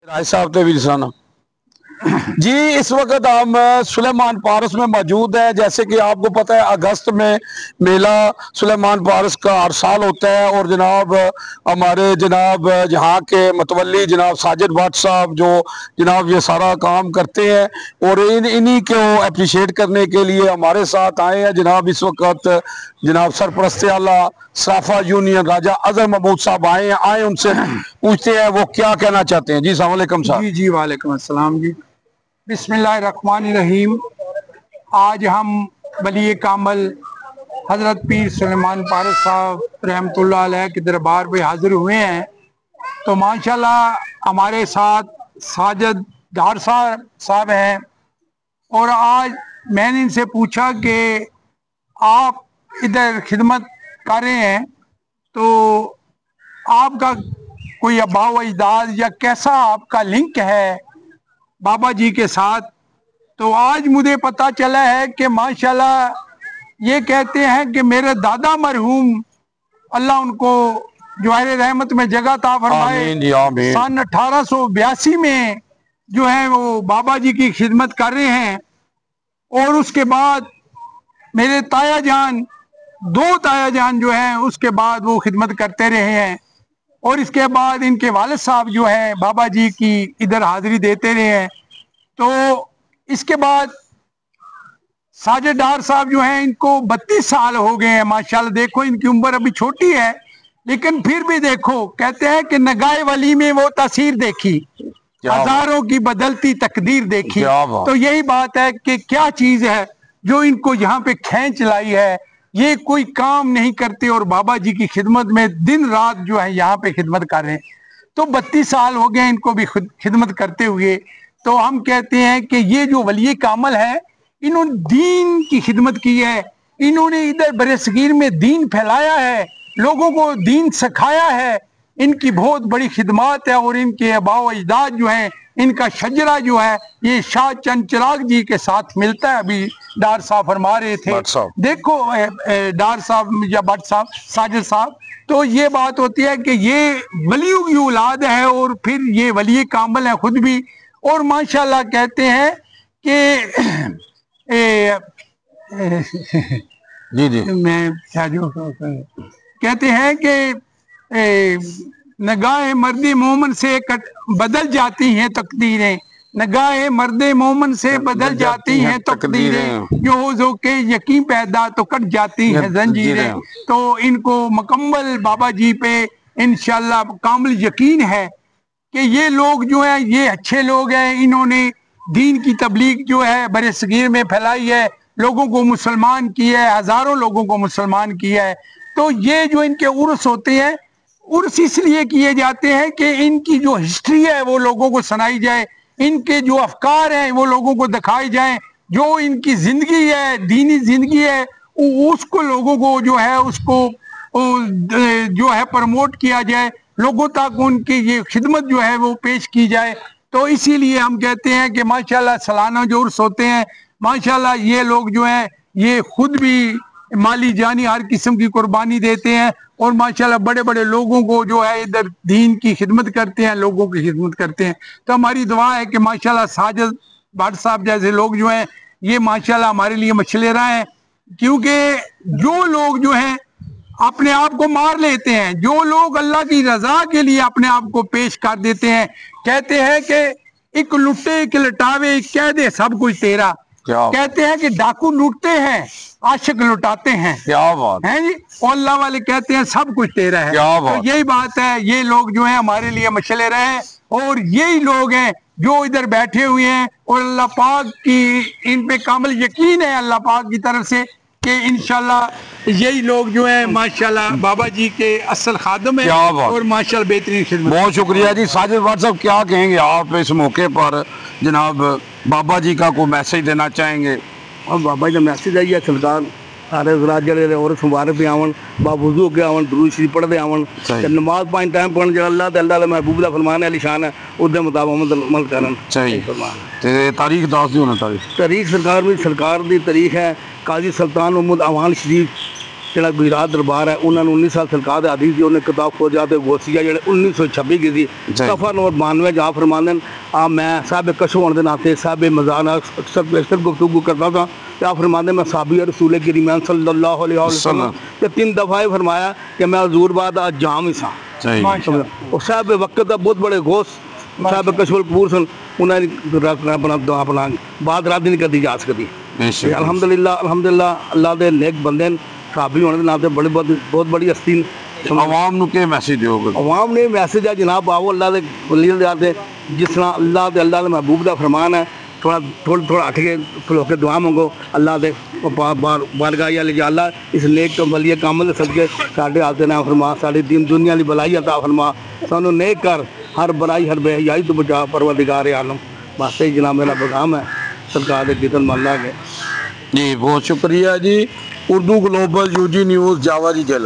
राय साहब थे भी साना जी। इस वक्त हम सुलेमान पारस में मौजूद है। जैसे कि आपको पता है अगस्त में मेला सुलेमान पारस का हर साल होता है और जनाब हमारे जनाब यहाँ के मतवली जनाब साजिद भट्ट साहब जो जनाब ये सारा काम करते हैं और इन्हीं को अप्रिशिएट करने के लिए हमारे साथ आए हैं जनाब। इस वक्त जनाब सरपरस्त आला सराफा यूनियन राजा अजहर महमूद साहब आए उनसे पूछते हैं वो क्या कहना चाहते हैं। जी अस्सलाम वालेकुम साहब। जी जी वालेकुम अस्सलाम जी। बिस्मिल्लाहिर्रहमानिर्रहीम। आज हम वली कामल हज़रत पीर सुलेमान पारस साहब रहमतुल्लाह अलैह के दरबार पे हाजिर हुए हैं। तो माशाल्लाह हमारे साथ साजिद डार साहब हैं और आज मैंने इनसे पूछा कि आप इधर खिदमत कर रहे हैं तो आपका कोई आबा व अजदाद या कैसा आपका लिंक है बाबा जी के साथ। तो आज मुझे पता चला है कि माशाल्लाह ये कहते हैं कि मेरे दादा मरहूम अल्लाह उनको जवाहिर रहमत में जगह ता फरमाए सन 1882 में जो है वो बाबा जी की खिदमत कर रहे हैं। और उसके बाद मेरे ताया जान दो ताया जान जो हैं उसके बाद वो खिदमत करते रहे हैं और इसके बाद इनके वालिद साहब जो है बाबा जी की इधर हाजिरी देते रहे हैं। तो इसके बाद साजिद डार साहब जो हैं इनको 32 साल हो गए हैं माशाल्लाह। देखो इनकी उम्र अभी छोटी है लेकिन फिर भी देखो कहते हैं कि नगाए वली में वो तासीर देखी, हजारों की बदलती तकदीर देखी। तो यही बात है कि क्या चीज है जो इनको यहाँ पे खींच लाई है। ये कोई काम नहीं करते और बाबा जी की खिदमत में दिन रात जो है यहाँ पे खिदमत कर रहे हैं। तो 32 साल हो गए इनको भी खिदमत करते हुए। तो हम कहते हैं कि ये जो वली कामल है इन्होंने दीन की खिदमत की है, इन्होंने इधर बरसगीर में दीन फैलाया है, लोगों को दीन सिखाया है। इनकी बहुत बड़ी खिदमत है और इनके आबा व अजदाद जो हैं इनका शजरा जो है ये शाह चंद चिराग जी के साथ मिलता है। अभी डार साहब फरमा रहे थे देखो डार साहब या भट्ट साहब साजिद साहब। तो ये बात होती है कि ये वलियों की औलाद है और फिर ये वली कामल है खुद भी। और माशाल्लाह कहते हैं कि जी जी मैं क्या जो कहते हैं कि नगाह मर्द मोमन से बदल जाती हैं तकदीरें, नगाह मर्द मोमन से बदल जाती हैं तकदीरें, जो के यकीन पैदा तो कट जाती हैं जंजीरें। तो इनको मुकम्मल बाबा जी पे इंशाल्लाह कामिल यकीन है कि ये लोग जो हैं ये अच्छे लोग हैं। इन्होंने दीन की तबलीग जो है बरसगीर में फैलाई है, लोगों को मुसलमान किया है, हजारों लोगों को मुसलमान किया है। तो ये जो इनके उर्स होते हैं उर्स इसलिए किए जाते हैं कि इनकी जो हिस्ट्री है वो लोगों को सुनाई जाए, इनके जो अफकार हैं वो लोगों को दिखाई जाए, जो इनकी जिंदगी है दीनी जिंदगी है उसको लोगों को जो है उसको जो है प्रमोट किया जाए, लोगों तक उनकी ये खिदमत जो है वो पेश की जाए। तो इसीलिए हम कहते हैं कि माशाल्लाह सालाना जो उर्स होते हैं माशाल्लाह ये लोग जो हैं ये खुद भी माली जानी हर किस्म की कुर्बानी देते हैं और माशाल्लाह बड़े बड़े लोगों को जो है इधर दीन की खिदमत करते हैं, लोगों की खिदमत करते हैं। तो हमारी दुआ है कि माशाल्लाह साजिद भट्ट साहब जैसे लोग जो हैं ये माशाल्लाह हमारे लिए मशलेरा हैं। क्योंकि जो लोग जो हैं अपने आप को मार लेते हैं, जो लोग अल्लाह की रजा के लिए अपने आप को पेश कर देते हैं, कहते हैं कि एक लुटे एक लटावे एक कह दे सब कुछ तेरा। कहते हैं कि डाकू लूटते हैं आशिक लुटाते हैं, क्या बात है जी। और अल्लाह वाले कहते हैं सब कुछ तेरा है। तो यही बात है, ये लोग जो हैं हमारे लिए मशले रहे हैं और यही लोग हैं जो इधर बैठे हुए हैं और अल्लाह पाक की इन पे कामिल यकीन है अल्लाह पाक की तरफ से कि इंशाल्लाह यही लोग जो हैं माशाल्लाह बाबा जी के असल खादम है और माशाल्लाह बेहतरीन खिदमत। बहुत शुक्रिया जी। साजिद भट्ट साहब क्या कहेंगे आप इस मौके पर जनाब बाबा जी का कोई मैसेज देना चाहेंगे? और बाबा जी का मैसेज है सरकार सारे जड़े और सोमवार पे आवन बावजू के आवन दुरूद शरीफ पढ़ते आवन नमाज 5 टाइम पढ़न जो अल्लाह ते अल्लाह महबूब दा फरमान है निशान है उसके मुताबिक अमल करन। सही ते तारीख दस दियो ना। तारीख सरकार में सरकार दी तारीख है काजी सुल्तान मोहम्मद अवान शरीफ ਜਿਹੜਾ ਗੁਜਰਾਤ ਦਰਬਾਰ ਹੈ ਉਹਨਾਂ ਨੂੰ 19 ਸਾਲ ਸਰਕਾਰ ਦੇ ਆਦੀ ਸੀ ਉਹਨੇ ਕਿਤਾਬ ਖੋਜਾ ਤੇ ਗੋਸੀਆ ਜਿਹੜੇ 1926 ਕੀ ਸੀ ਸਫਾ ਨੰਬਰ 92 ਜਾ ਫਰਮਾਉਂਦੇ ਨੇ ਆ ਮੈਂ ਸਾਹਿਬ ਕਸ਼ਮ ਹੋਣ ਦੇ ਨਾਤੇ ਸਾਹਿਬ ਮਜ਼ਾਰ ਨਾਲ ਅਕਸਰ ਗੁਫ਼ਤਗੂ ਕਰਦਾ था तो आप फरमाते मैं साबी रसूल करीम सल्लल्लाहु अलैहि वसल्लम ते 3 दफ़ा ये फरमाया कि मैं हजूर बाद आज जाम ही सा और साहब वक्त का बहुत बड़े गोश साहब कशफुल कपूर सन उन्हें अपना बात रात नहीं करती जा सकती अल्हम्दुलिल्लाह अल्लाह के नेक बंदे साबी होने के नाते बड़े बहुत बड़ी हस्ती आवाम नूं के मैसेज दोगे? आवाम ने मैसेज है जनाब आओ अल्लाह के वली दे जिस तरह अल्लाह के महबूब का फरमान है थोड़ा हट के खलो के दुआ मंगो अल्लाह दे बारगाह ले जा अल्लाह इस नेक वली कामल सदके साढ़े हाथ ना फरमा साड़ी दीन दुनिया की भलाई अता फरमा सानू नेक कर हर बुराई हर बेहयाई तो बचा परवरदिगार आलम बस यही जनाब मेरा पैगाम है सरकार के कीर्तन माला के जी बहुत शुक्रिया जी। उर्दू ग्लोबल UG न्यूज़ जावा जी जेल।